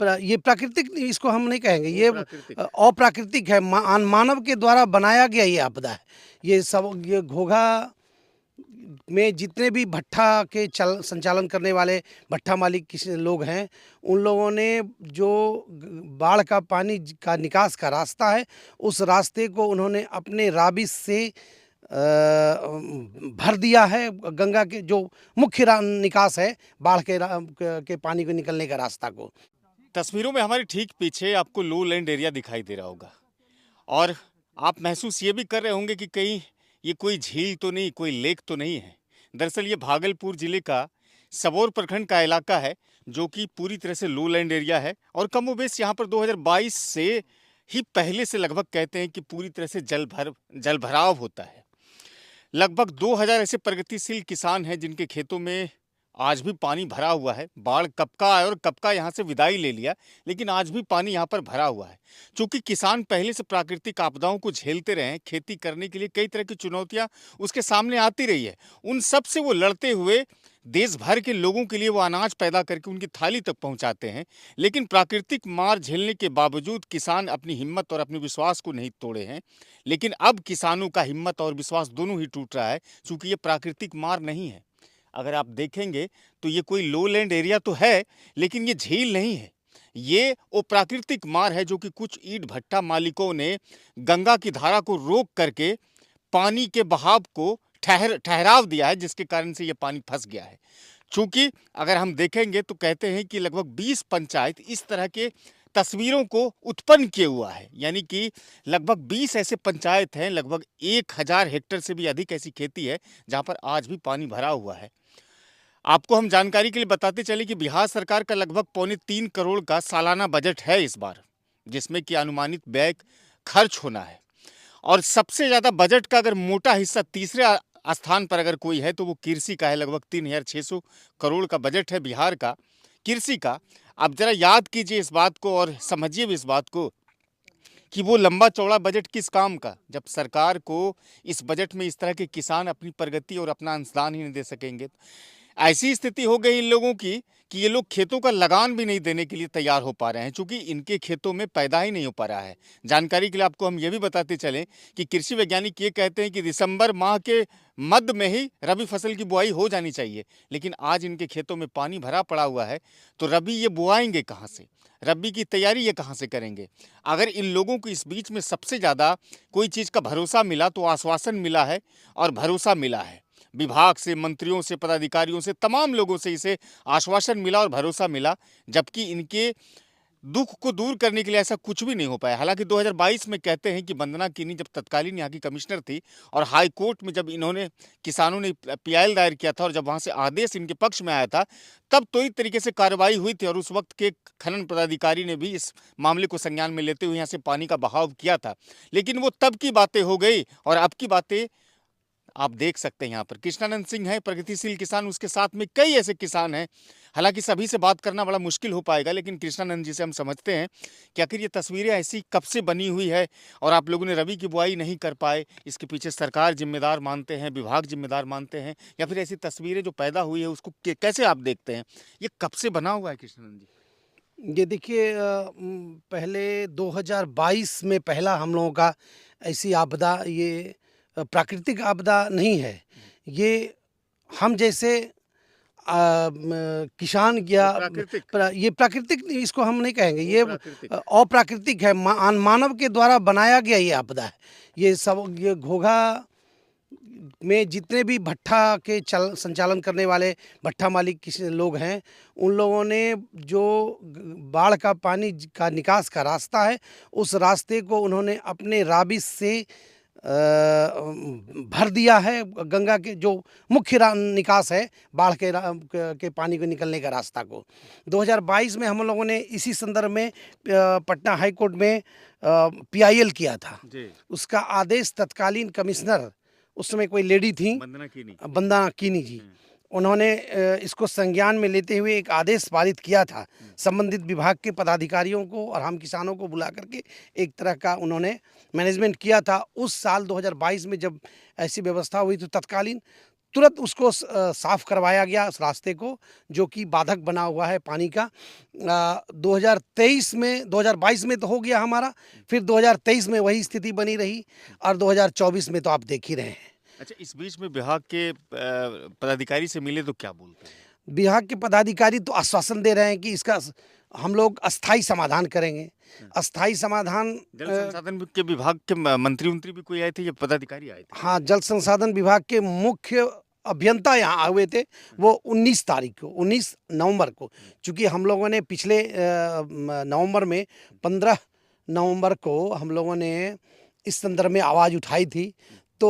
ये प्राकृतिक इसको हम नहीं कहेंगे, ये प्राकृतिक अप्राकृतिक है। मानव के द्वारा बनाया गया ये आपदा है। ये सब ये घोघा में जितने भी भट्ठा के संचालन करने वाले भट्ठा मालिक किसी लोग हैं, उन लोगों ने जो बाढ़ का पानी का निकास का रास्ता है, उस रास्ते को उन्होंने अपने राबिश से भर दिया है। गंगा के जो मुख्य निकास है बाढ़ के पानी को निकलने का रास्ता को। तस्वीरों में हमारे ठीक पीछे आपको लो लैंड एरिया दिखाई दे रहा होगा और आप महसूस ये भी कर रहे होंगे कि कहीं ये कोई झील तो नहीं, कोई लेक तो नहीं है। दरअसल ये भागलपुर जिले का सबौर प्रखंड का इलाका है जो कि पूरी तरह से लो लैंड एरिया है और कमोबेश यहाँ पर 2022 से ही पहले से लगभग कहते हैं कि पूरी तरह से जल भराव होता है। लगभग 2000 ऐसे प्रगतिशील किसान हैं जिनके खेतों में आज भी पानी भरा हुआ है। बाढ़ कब का आया और कब का यहाँ से विदाई ले लिया, लेकिन आज भी पानी यहाँ पर भरा हुआ है। चूंकि किसान पहले से प्राकृतिक आपदाओं को झेलते रहे हैं, खेती करने के लिए कई तरह की चुनौतियां उसके सामने आती रही है। उन सब से वो लड़ते हुए देश भर के लोगों के लिए वो अनाज पैदा करके उनकी थाली तक पहुंचाते हैं। लेकिन प्राकृतिक मार झेलने के बावजूद किसान अपनी हिम्मत और अपने विश्वास को नहीं तोड़े हैं। लेकिन अब किसानों का हिम्मत और विश्वास दोनों ही टूट रहा है, चूंकि ये प्राकृतिक मार नहीं है। अगर आप देखेंगे तो ये कोई लो लैंड एरिया तो है, लेकिन ये झील नहीं है। ये वो प्राकृतिक मार है जो कि कुछ ईंट भट्ठा मालिकों ने गंगा की धारा को रोक करके पानी के बहाव को ठहराव दिया है, जिसके कारण से ये पानी फंस गया है। चूंकि अगर हम देखेंगे तो कहते हैं कि लगभग 20 पंचायत इस तरह के तस्वीरों को उत्पन्न किए हुआ है, यानी कि लगभग 20 ऐसे पंचायत हैं, लगभग 1000 हेक्टेयर से भी अधिक ऐसी खेती है जहां पर आज भी पानी भरा हुआ है। आपको हम जानकारी के लिए बताते चले कि बिहार सरकार का लगभग 2.25 करोड़ का सालाना बजट है इस बार, जिसमें कि अनुमानित व्यय खर्च होना है। और सबसे ज़्यादा बजट का अगर मोटा हिस्सा तीसरे स्थान पर अगर कोई है तो वो कृषि का है। लगभग 3600 करोड़ का बजट है बिहार का कृषि का। आप जरा याद कीजिए इस बात को और समझिए भी इस बात को कि वो लंबा चौड़ा बजट किस काम का, जब सरकार को इस बजट में इस तरह के किसान अपनी प्रगति और अपना अंशदान ही नहीं दे सकेंगे। ऐसी स्थिति हो गई इन लोगों की कि ये लोग खेतों का लगान भी नहीं देने के लिए तैयार हो पा रहे हैं, क्योंकि इनके खेतों में पैदा ही नहीं हो पा रहा है। जानकारी के लिए आपको हम ये भी बताते चलें कि कृषि वैज्ञानिक ये कहते हैं कि दिसंबर माह के मध्य में ही रबी फसल की बुआई हो जानी चाहिए, लेकिन आज इनके खेतों में पानी भरा पड़ा हुआ है, तो रबी ये बुआएंगे कहाँ से, रबी की तैयारी ये कहाँ से करेंगे। अगर इन लोगों को इस बीच में सबसे ज़्यादा कोई चीज़ का भरोसा मिला तो आश्वासन मिला है और भरोसा मिला है। विभाग से, मंत्रियों से, पदाधिकारियों से, तमाम लोगों से इसे आश्वासन मिला और भरोसा मिला, जबकि इनके दुख को दूर करने के लिए ऐसा कुछ भी नहीं हो पाया। हालांकि 2022 में कहते हैं कि वंदना किनी जब तत्कालीन यहाँ की कमिश्नर थी और हाई कोर्ट में जब इन्होंने किसानों ने पीआईएल दायर किया था और जब वहाँ से आदेश इनके पक्ष में आया था, तब तो इस तरीके से कार्रवाई हुई थी और उस वक्त के खनन पदाधिकारी ने भी इस मामले को संज्ञान में लेते हुए यहाँ से पानी का बहाव किया था। लेकिन वो तब की बातें हो गई और अब की बातें आप देख सकते हैं। यहाँ पर कृष्णानंद सिंह है प्रगतिशील किसान, उसके साथ में कई ऐसे किसान हैं। हालांकि सभी से बात करना बड़ा मुश्किल हो पाएगा, लेकिन कृष्णानंद जी से हम समझते हैं कि आखिर ये तस्वीरें ऐसी कब से बनी हुई है और आप लोगों ने रबी की बुआई नहीं कर पाए, इसके पीछे सरकार जिम्मेदार मानते हैं, विभाग जिम्मेदार मानते हैं, या फिर ऐसी तस्वीरें जो पैदा हुई है उसको कैसे आप देखते हैं, ये कब से बना हुआ है कृष्णानंद जी? ये देखिए, पहले 2022 में पहला हम लोगों का ऐसी आपदा, ये प्राकृतिक आपदा नहीं है। ये हम जैसे किसान या ये प्राकृतिक इसको हम नहीं कहेंगे, ये अप्राकृतिक है। मानव के द्वारा बनाया गया ये आपदा है। ये सब ये घोघा में जितने भी भट्ठा के संचालन करने वाले भट्ठा मालिक किसी लोग हैं, उन लोगों ने जो बाढ़ का पानी का निकास का रास्ता है, उस रास्ते को उन्होंने अपने राबिश से भर दिया है। गंगा के जो मुख्य निकास है बाढ़ के पानी को निकलने का रास्ता को 2022 में हम लोगों ने इसी संदर्भ में पटना हाई कोर्ट में पीआईएल किया था। उसका आदेश तत्कालीन कमिश्नर, उस समय कोई लेडी थी, वंदना किनी जी, उन्होंने इसको संज्ञान में लेते हुए एक आदेश पारित किया था। संबंधित विभाग के पदाधिकारियों को और हम किसानों को बुला करके एक तरह का उन्होंने मैनेजमेंट किया था। उस साल 2022 में जब ऐसी व्यवस्था हुई तो तत्कालीन तुरंत उसको साफ करवाया गया उस रास्ते को, जो कि बाधक बना हुआ है पानी का। 2023 में 2022 में तो हो गया हमारा, फिर 2023 में वही स्थिति बनी रही, और 2024 में तो आप देख ही रहे हैं। अच्छा, इस बीच में विभाग के पदाधिकारी से मिले तो क्या बोलते हैं? विभाग के पदाधिकारी तो आश्वासन दे रहे हैं कि इसका हम लोग अस्थायी समाधान करेंगे। अस्थायी समाधान जल संसाधन के विभाग के मंत्री भी कोई आए थे या पदाधिकारी आए थे? हाँ, जल संसाधन विभाग के मुख्य अभियंता यहाँ आए हुए थे, वो 19 तारीख को, 19 नवंबर को। चूँकि हम लोगों ने पिछले नवंबर में 15 नवंबर को हम लोगों ने इस संदर्भ में आवाज़ उठाई थी। तो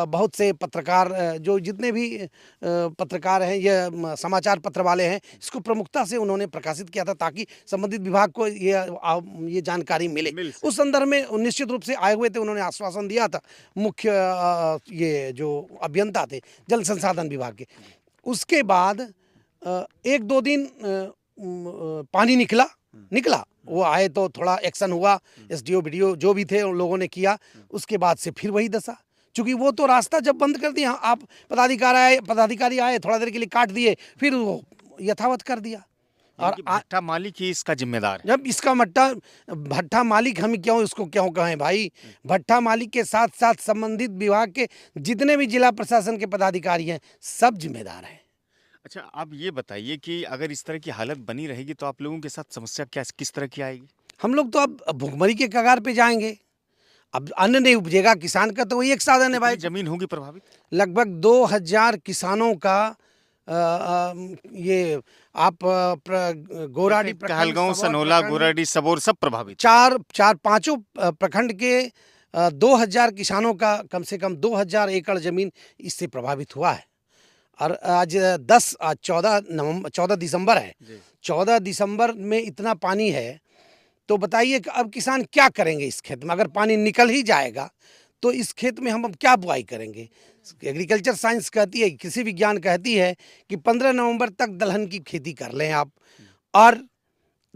बहुत से पत्रकार, जो जितने भी पत्रकार हैं या समाचार पत्र वाले हैं, इसको प्रमुखता से उन्होंने प्रकाशित किया था, ताकि संबंधित विभाग को ये जानकारी मिले। उस संदर्भ में निश्चित रूप से आए हुए थे, उन्होंने आश्वासन दिया था मुख्य ये जो अभियंता थे जल संसाधन विभाग के। उसके बाद 1-2 दिन पानी निकला, वो आए तो थोड़ा एक्शन हुआ, एसडीओ बीडीओ जो भी थे उन लोगों ने किया। उसके बाद से फिर वही दशा, चूंकि वो तो रास्ता जब बंद कर दिया, आप पदाधिकारी आए थोड़ा देर के लिए काट दिए, फिर वो यथावत कर दिया। और भट्टा मालिक ही इसका जिम्मेदार है। जब इसका भट्टा मालिक हम इसको क्यों कहें भाई, भट्टा मालिक के साथ साथ संबंधित विभाग के जितने भी जिला प्रशासन के पदाधिकारी हैं, सब जिम्मेदार हैं। अच्छा, आप ये बताइए कि अगर इस तरह की हालत बनी रहेगी तो आप लोगों के साथ समस्या किस तरह की आएगी? हम लोग तो अब भुखमरी के कगार पे जाएंगे। अब अन्न नहीं उपजेगा, किसान का तो वही एक साधन है भाई। जमीन होगी प्रभावित? लगभग 2000 किसानों का ये आप गोराडी, कहलगांव, सनोला, गोराडी, सबौर सब प्रभावित। पांचों प्रखंड के 2000 किसानों का कम से कम 2000 एकड़ जमीन इससे प्रभावित हुआ है। और आज 14 दिसंबर है। 14 दिसंबर में इतना पानी है, तो बताइए कि अब किसान क्या करेंगे इस खेत में? अगर पानी निकल ही जाएगा तो इस खेत में हम अब क्या बुआई करेंगे? एग्रीकल्चर साइंस कहती है, कृषि विज्ञान कहती है कि 15 नवंबर तक दलहन की खेती कर लें आप। और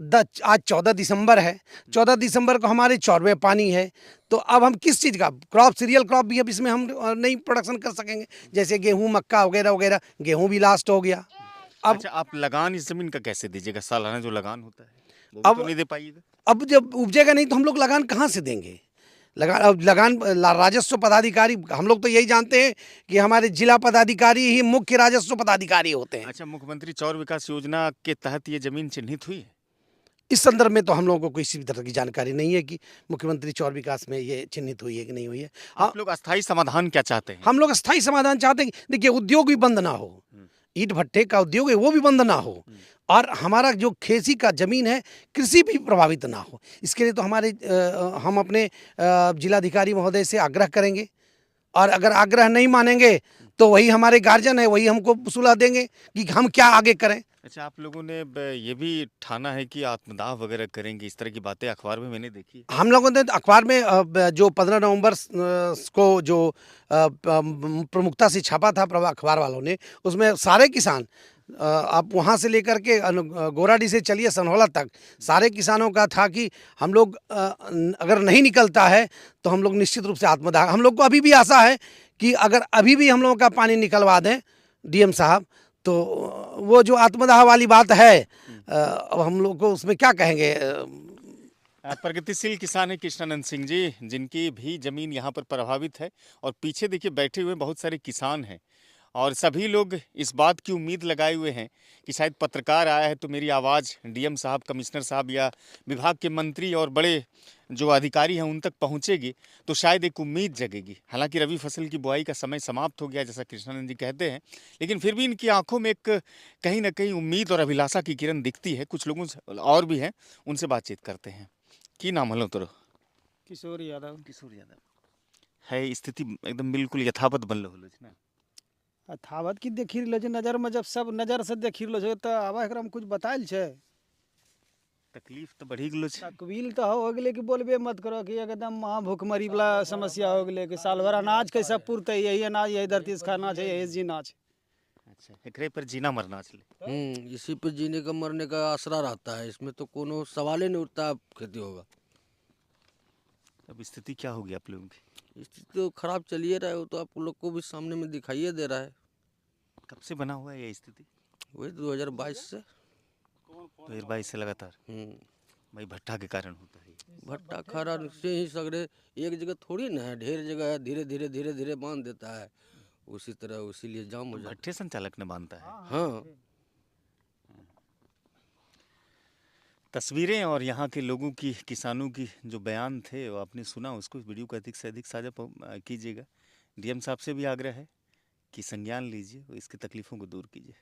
आज 14 दिसंबर है, 14 दिसंबर को हमारे 4वें पानी है, तो अब हम किस चीज़ का क्रॉप, सीरियल क्रॉप भी अब इसमें हम नहीं प्रोडक्शन कर सकेंगे, जैसे गेहूं, मक्का वगैरह वगैरह। गेहूं भी लास्ट हो गया। अब अच्छा, आप लगान इस जमीन का कैसे दीजिएगा? सालाना जो लगान होता है वो भी तो नहीं दे पाइएगा। अब जब उपजेगा नहीं तो हम लोग लगान कहाँ से देंगे? लगान राजस्व पदाधिकारी, हम लोग तो यही जानते हैं कि हमारे जिला पदाधिकारी ही मुख्य राजस्व पदाधिकारी होते हैं। अच्छा, मुख्यमंत्री चौर विकास योजना के तहत ये जमीन चिन्हित हुई है? इस संदर्भ में तो हम लोगों को किसी भी तरह की जानकारी नहीं है कि मुख्यमंत्री चौर विकास में ये चिन्हित हुई है कि नहीं हुई है। आप लोग अस्थायी समाधान क्या चाहते हैं? हम लोग अस्थायी समाधान चाहते हैं। देखिए, उद्योग भी बंद ना हो, ईंट भट्टे का उद्योग है वो भी बंद ना हो, और हमारा जो खेती का जमीन है, कृषि भी प्रभावित ना हो। इसके लिए तो हम अपने जिलाधिकारी महोदय से आग्रह करेंगे, और अगर आग्रह नहीं मानेंगे तो वही हमारे गार्जियन है, वही हमको सुलह देंगे कि हम क्या आगे करें। अच्छा, आप लोगों ने ये भी ठाना है कि आत्मदाह वगैरह करेंगे, इस तरह की बातें अखबार में मैंने देखी। हम लोगों ने अखबार में जो 15 नवंबर को जो प्रमुखता से छापा था अखबार वालों ने, उसमें सारे किसान, आप वहाँ से लेकर के गोराडी से चलिए सनहोला तक, सारे किसानों का था कि हम लोग अगर नहीं निकलता है तो हम लोग निश्चित रूप से आत्मदाह। हम लोग को अभी भी आशा है कि अगर अभी भी हम लोगों का पानी निकलवा दें डीएम साहब, तो वो जो आत्मदाह वाली बात है, अब हम लोग को उसमें क्या कहेंगे। प्रगतिशील किसान है कृष्णानंद सिंह जी, जिनकी भी जमीन यहाँ पर प्रभावित है, और पीछे देखिए बैठे हुए बहुत सारे किसान हैं, और सभी लोग इस बात की उम्मीद लगाए हुए हैं कि शायद पत्रकार आया है तो मेरी आवाज़ डीएम साहब, कमिश्नर साहब या विभाग के मंत्री और बड़े जो अधिकारी हैं उन तक पहुंचेगी, तो शायद एक उम्मीद जगेगी। हालांकि रबी फसल की बुआई का समय समाप्त हो गया, जैसा कृष्णानंद जी कहते हैं, लेकिन फिर भी इनकी आंखों में एक कहीं ना कहीं उम्मीद और अभिलाषा की किरण दिखती है। कुछ लोगों से और भी हैं, उनसे बातचीत करते हैं। की नाम हलो तोरो? किशोर यादव। किशोर यादव है। स्थिति एकदम बिल्कुल यथावत बनल होलो छै ना? यथावत की देखी रहलो छै, नजर में जब सब नजर से देखी रहलो छै, तो आब एकरा में कुछ बताइल छै? तकलीफ तो बढ़ी गेलो छै। तकवील तो हो गेले कि बोलबे मत करो कि एकदम वहाँ भूखमरी वाला समस्या हो गेले कि साल भर अनाज कैसे पुरते, यही अनाज यही धरती से खाना छै, यही जीना छै। अच्छा, एकरे पर जीना मरना चले। इसी पे जीने का मरने का आसरा रहता है, इसमें तो कोनो सवाल ही नहीं उठता अब खेती होगा। अब स्थिति क्या होगी आप लोगों की? स्थिति तो खराब चलिए रहा है, वो तो आप लोग को भी सामने में दिखाइए दे रहा है। कब से बना हुआ है ये स्थिति? वही 2022 से। 2022 से लगातार भाई भट्टा के कारण होता है ये। भट्टा खरा से ही सगरे एक जगह थोड़ी ना है, ढेर जगह है, धीरे धीरे बांध देता है उसी तरह, इसीलिए जाम हो जाता भट्टे संचालक ने बांधता है। है। हाँ, तस्वीरें और यहाँ के लोगों की, किसानों की जो बयान थे वो आपने सुना, उसको इस वीडियो को अधिक से अधिक साझा कीजिएगा। डीएम साहब से भी आग्रह है कि संज्ञान लीजिए और इसकी तकलीफ़ों को दूर कीजिए।